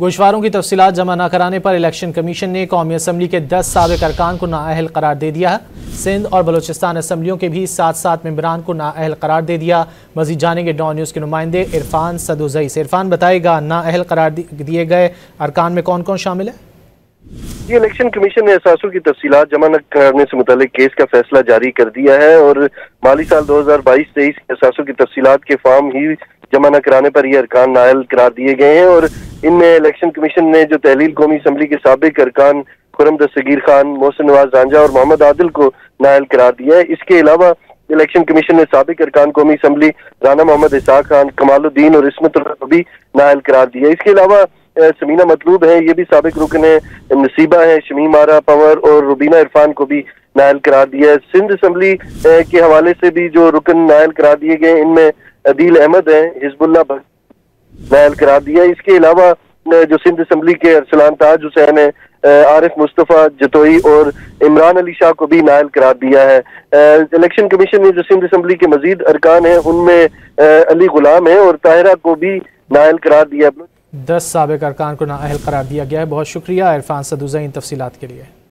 गोशवारों की तफसीलात जमा न कराने पर इलेक्शन कमीशन ने कौमी असम्बली के 10 साबिक अरकान को नाअहल करार दे दिया है। सिंध और बलोचिस्तान असम्बलियों के भी 7 मेंबरान को नाअहल करार दे दिया। मजीद जानेंगे डॉन न्यूज़ के नुमाइंदे इरफान सदुजई से। इरफान बताएगा, नाअहल करार दिए गए अरकान में कौन कौन शामिल है? ये इलेक्शन कमीशन ने असासों की तफसीलात जमा न कराने से मुतालिक केस का फैसला जारी कर दिया है और माली साल 2022-23 के असासों की तफसीलात के फॉर्म ही जमा न कराने पर यह अरकान नाअहल करार दिए गए हैं। और इनमें इलेक्शन कमीशन ने जो तहलील कौमी असम्बली के साबिक अरकान खुर्रम दस्तगीर खान, मोहसिन नवाज रांझा और मोहम्मद आदिल को नाअहल करार दिया है। इसके अलावा इलेक्शन कमीशन ने साबिक अरकान कौमी असम्बली राना मोहम्मद इसाक खान, कमालुद्दीन और इस्मत को भी नाअहल करार दिया। इसके अलावा समीना मतलूब है, ये भी साबिक रुकन है, नसीबा है, शमीम आरा पंवर और रुबीना इरफान को भी नाअहल करार दिया है। सिंध असम्बली के हवाले से भी जो रुकन नाअहल करार दिए गए, इनमें अदील अहमद है, हिजबुल्लाह नाअहल करार दिया। इसके अलावा जो सिंध असम्बली के अरसलान ताज हुसैन है, आरिफ मुस्तफ़ा जतोई और इमरान अली शाह को भी नाअहल करार दिया है। इलेक्शन कमीशन ने जो सिंध असम्बली के मजीद अरकान है, उनमें अली गुलाम है और ताहिरा को भी नाअहल करार दिया। 10 साबिक अरकान को नाअहल करार दिया गया है। बहुत शुक्रिया इरफान सदुजई इन तफसीलात के लिए।